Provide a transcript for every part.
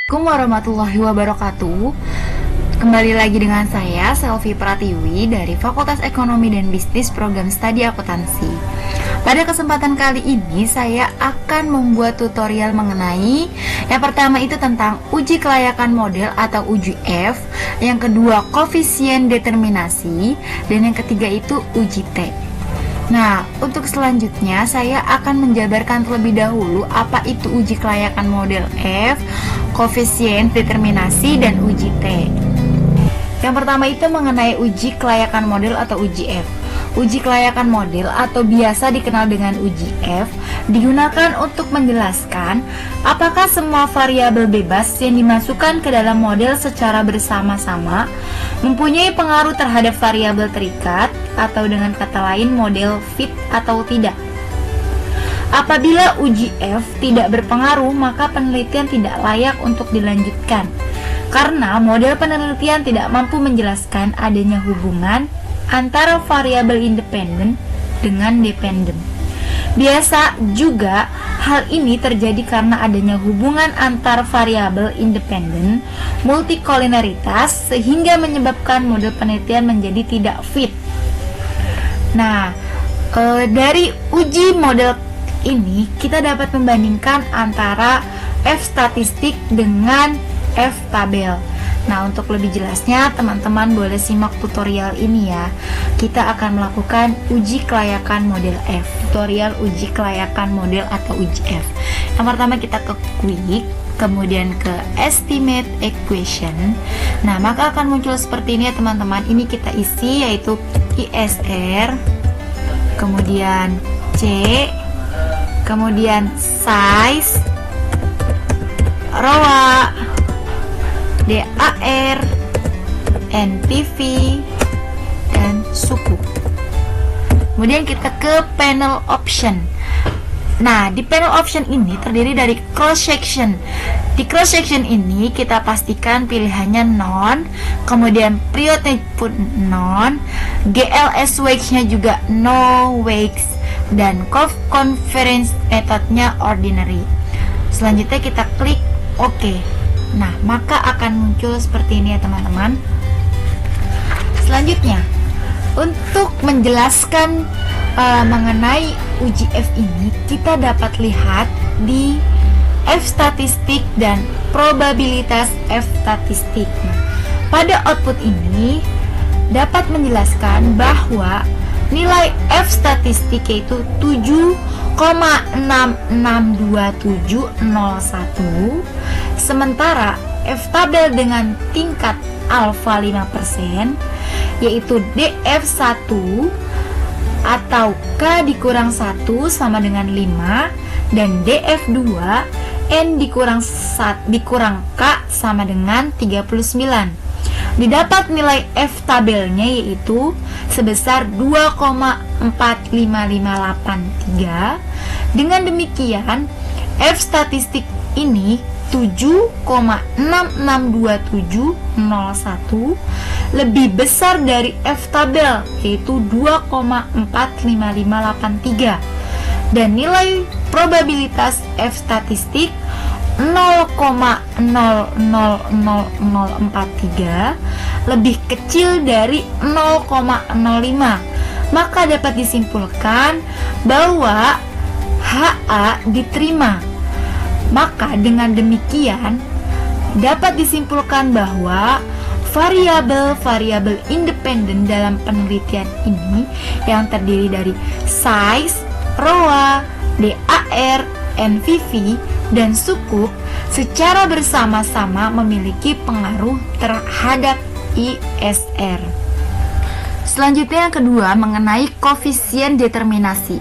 Assalamualaikum warahmatullahi wabarakatuh. Kembali lagi dengan saya Selvi Pratiwi dari Fakultas Ekonomi dan Bisnis Program Studi Akuntansi. Pada kesempatan kali ini saya akan membuat tutorial mengenai yang pertama itu tentang uji kelayakan model atau uji F, yang kedua koefisien determinasi, dan yang ketiga itu uji T. Nah, untuk selanjutnya saya akan menjabarkan terlebih dahulu apa itu uji kelayakan model F, koefisien determinasi, dan uji T. Yang pertama itu mengenai uji kelayakan model atau uji F. Uji kelayakan model atau biasa dikenal dengan uji F digunakan untuk menjelaskan apakah semua variabel bebas yang dimasukkan ke dalam model secara bersama-sama mempunyai pengaruh terhadap variabel terikat, atau dengan kata lain model fit atau tidak. Apabila uji F tidak berpengaruh, maka penelitian tidak layak untuk dilanjutkan karena model penelitian tidak mampu menjelaskan adanya hubungan antara variabel independen dengan dependen. Biasa juga hal ini terjadi karena adanya hubungan antar variabel independen multikoliniaritas sehingga menyebabkan model penelitian menjadi tidak fit. Nah, dari uji model ini kita dapat membandingkan antara F statistik dengan F tabel. Nah, untuk lebih jelasnya teman-teman boleh simak tutorial ini ya. Kita akan melakukan uji kelayakan model F. Tutorial uji kelayakan model atau uji F. Yang pertama kita ke quick, kemudian ke estimate equation. Nah, maka akan muncul seperti ini ya teman-teman. Ini kita isi yaitu ISR, kemudian C, kemudian size, ROA, DAR, NPV, dan suku. Kemudian kita ke panel option. Nah, di panel option ini terdiri dari cross section. Di cross section ini kita pastikan pilihannya non, kemudian periodnya pun non, GLS weights-nya juga no weights, dan conference methodnya ordinary. Selanjutnya kita klik OK. Nah, maka akan muncul seperti ini ya teman-teman. Selanjutnya, untuk menjelaskan mengenai uji F ini, kita dapat lihat di F statistik dan probabilitas F statistik. Nah, pada output ini dapat menjelaskan bahwa nilai F statistik yaitu 7,662701, sementara F tabel dengan tingkat alfa 5% yaitu DF1 atau K dikurang 1 sama dengan 5, dan DF2 N dikurang K sama dengan 39. Didapat nilai F tabelnya yaitu sebesar 2,45583. Dengan demikian, F statistik ini 7,662701 lebih besar dari F tabel yaitu 2,45583, dan nilai probabilitas F statistik 0,000043 lebih kecil dari 0,05. Maka dapat disimpulkan bahwa HA diterima. Maka dengan demikian dapat disimpulkan bahwa variabel-variabel independen dalam penelitian ini yang terdiri dari size, ROA, DAR, NPV, dan suku secara bersama-sama memiliki pengaruh terhadap ISR. Selanjutnya yang kedua mengenai koefisien determinasi.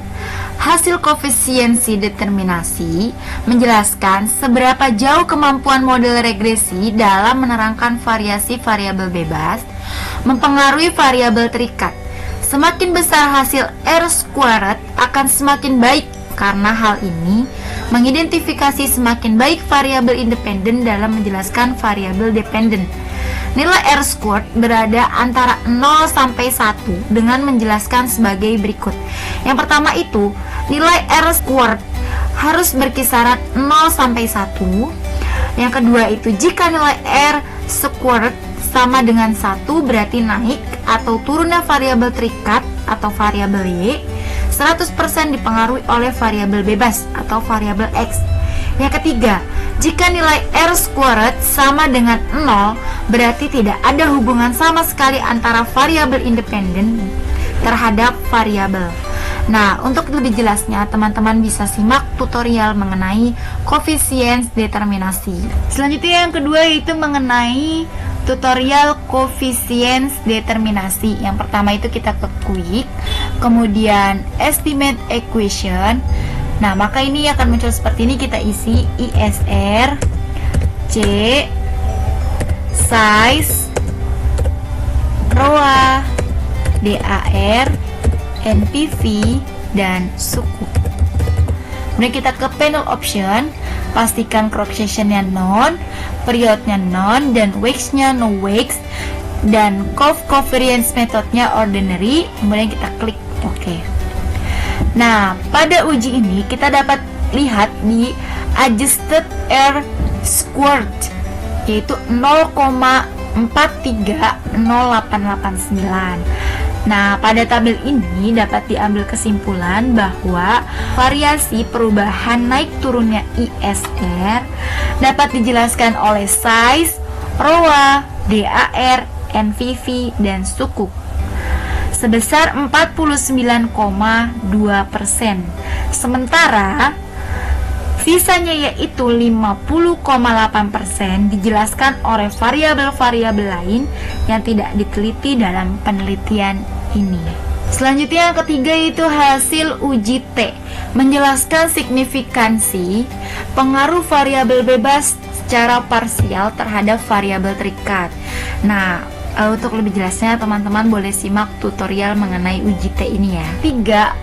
Hasil koefisiensi determinasi menjelaskan seberapa jauh kemampuan model regresi dalam menerangkan variasi variabel bebas mempengaruhi variabel terikat. Semakin besar hasil R² akan semakin baik karena hal ini mengidentifikasi semakin baik variabel independen dalam menjelaskan variabel dependen. Nilai R² berada antara 0 sampai 1 dengan menjelaskan sebagai berikut. Yang pertama itu, nilai R² harus berkisaran 0 sampai 1 Yang kedua itu jika nilai R squared sama dengan 1 berarti naik atau turunnya variabel terikat atau variabel Y 100% dipengaruhi oleh variabel bebas atau variabel X. Yang ketiga, jika nilai R squared sama dengan 0 berarti tidak ada hubungan sama sekali antara variabel independen terhadap variabel. Nah, untuk lebih jelasnya, teman-teman bisa simak tutorial mengenai koefisien determinasi. Selanjutnya yang kedua yaitu mengenai tutorial koefisien determinasi. Yang pertama itu kita ke quick, kemudian estimate equation. Nah, maka ini akan muncul seperti ini, kita isi ISR C size ROA DAR NPV dan suku. Kemudian kita ke panel option, pastikan crop sectionnya non, periodnya non, dan wax-nya no wax, dan covariance methodnya ordinary. Kemudian kita klik OK. Nah, pada uji ini kita dapat lihat di adjusted R squared yaitu 0,430889. Nah, pada tabel ini dapat diambil kesimpulan bahwa variasi perubahan naik turunnya ISR dapat dijelaskan oleh size, ROA, DAR, NPV, dan suku sebesar 49,2%. Sementara sisanya yaitu 50,8% dijelaskan oleh variabel-variabel lain yang tidak diteliti dalam penelitian ini. Selanjutnya yang ketiga itu hasil uji T, menjelaskan signifikansi pengaruh variabel bebas secara parsial terhadap variabel terikat. Nah, untuk lebih jelasnya teman-teman boleh simak tutorial mengenai uji T ini ya. 3.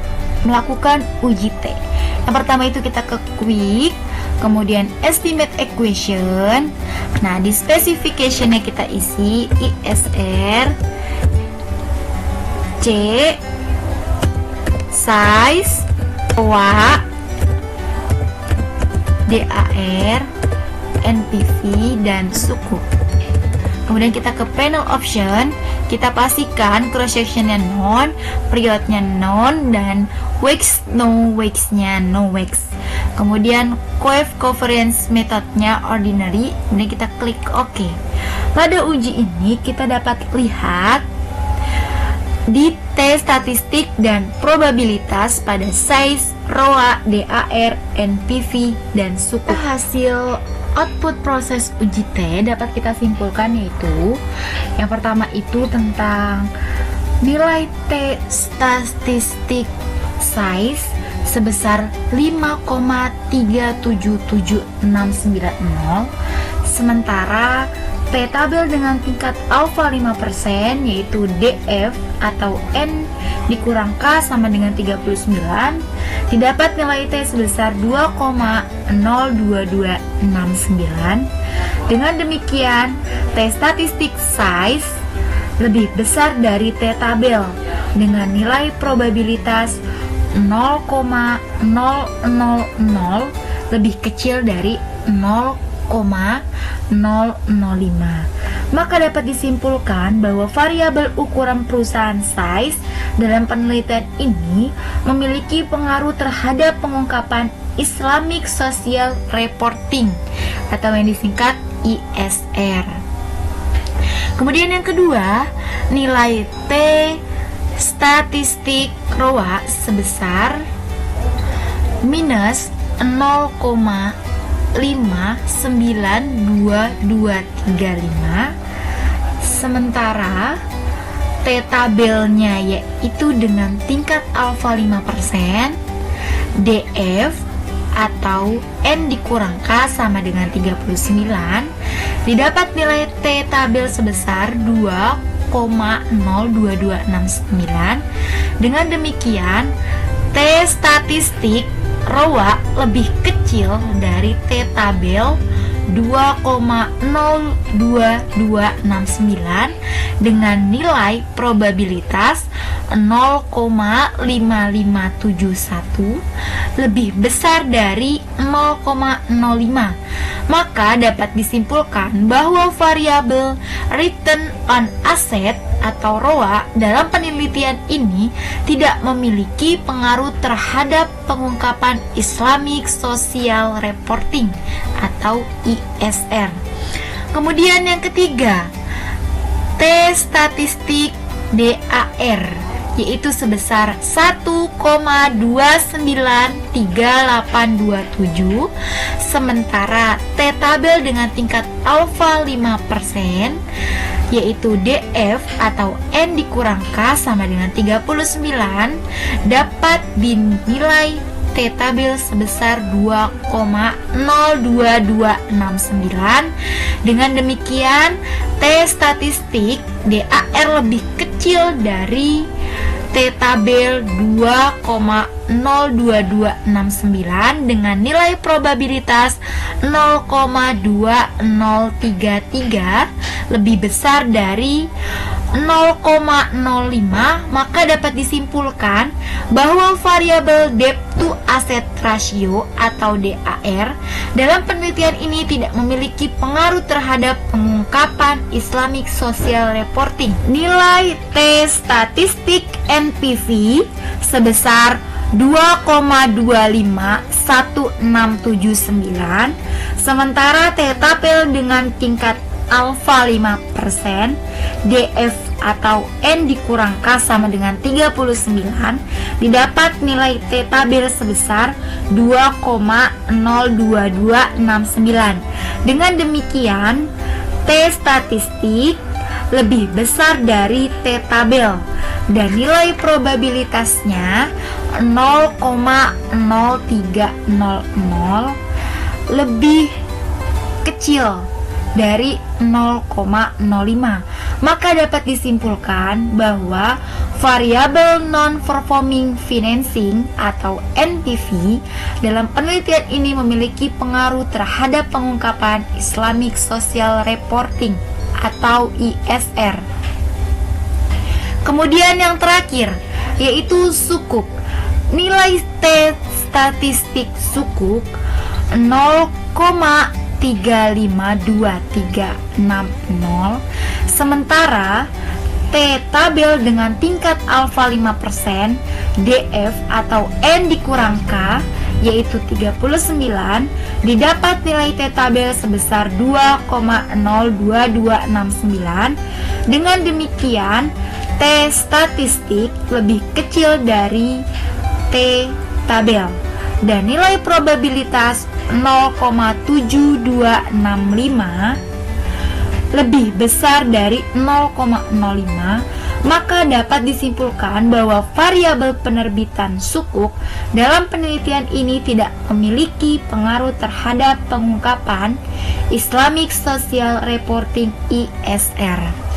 Melakukan uji T. Yang pertama itu kita ke quick, kemudian estimate equation. Nah, di specification-nya kita isi ISR C size ROA DAR NPV dan suku. Kemudian kita ke panel option, kita pastikan cross sectionnya non, periodnya non, dan wax no wax-nya no wax. Kemudian covariance methodnya ordinary. Kemudian kita klik OK. Pada uji ini kita dapat lihat di T statistik dan probabilitas pada size, ROA, DAR, NPV, dan suku. Hasil output proses uji T dapat kita simpulkan yaitu yang pertama itu tentang nilai T statistik size sebesar 5,377690, sementara T tabel dengan tingkat alfa 5% yaitu DF atau N dikurang K sama dengan 39, didapat nilai T sebesar 2,02269. Dengan demikian, T statistik size lebih besar dari T tabel dengan nilai probabilitas 0,000 lebih kecil dari 0,005. Maka dapat disimpulkan bahwa variabel ukuran perusahaan size dalam penelitian ini memiliki pengaruh terhadap pengungkapan Islamic Social Reporting atau yang disingkat ISR. Kemudian yang kedua, nilai T statistik ROA sebesar minus 0,592235, sementara T tabelnya yaitu dengan tingkat alfa 5%, DF atau N dikurang K sama dengan 39, didapat nilai T tabel sebesar 2,02269. Dengan demikian, T statistik ROA lebih kecil dari T tabel 2,02269 dengan nilai probabilitas 0,5571 lebih besar dari 0,05. maka dapat disimpulkan bahwa variabel return on asset atau ROA dalam penelitian ini tidak memiliki pengaruh terhadap pengungkapan Islamic Social Reporting atau ISR. Kemudian yang ketiga, T statistik DAR, yaitu sebesar 1,293827, sementara T tabel dengan tingkat alfa 5%, yaitu DF atau N dikurang K sama dengan 39, dapat dinilai T tabel sebesar 2,02269. Dengan demikian, T statistik DAR lebih kecil dari T tabel 2,02269 dengan nilai probabilitas 0,2033 lebih besar dari 0,05, maka dapat disimpulkan bahwa variabel debt to asset ratio atau DAR dalam penelitian ini tidak memiliki pengaruh terhadap pengungkapan Islamic Social Reporting. Nilai T statistik NPV sebesar 2,251679, sementara T tabel dengan tingkat alfa 5%, DF atau N dikurang K sama dengan 39, didapat nilai T tabel sebesar 2,02269. Dengan demikian, T statistik lebih besar dari T tabel dan nilai probabilitasnya 0,0300 lebih kecil dari 0,05, maka dapat disimpulkan bahwa variabel non-performing financing atau NPV dalam penelitian ini memiliki pengaruh terhadap pengungkapan Islamic Social Reporting atau ISR. Kemudian yang terakhir yaitu sukuk. Nilai T statistik sukuk 0,352360, sementara T tabel dengan tingkat alfa 5%, DF atau N dikurang K yaitu 39, didapat nilai T tabel sebesar 2,02269. Dengan demikian, T statistik lebih kecil dari T tabel dan nilai probabilitas 0,7265 lebih besar dari 0,05, maka dapat disimpulkan bahwa variabel penerbitan sukuk dalam penelitian ini tidak memiliki pengaruh terhadap pengungkapan Islamic Social Reporting ISR.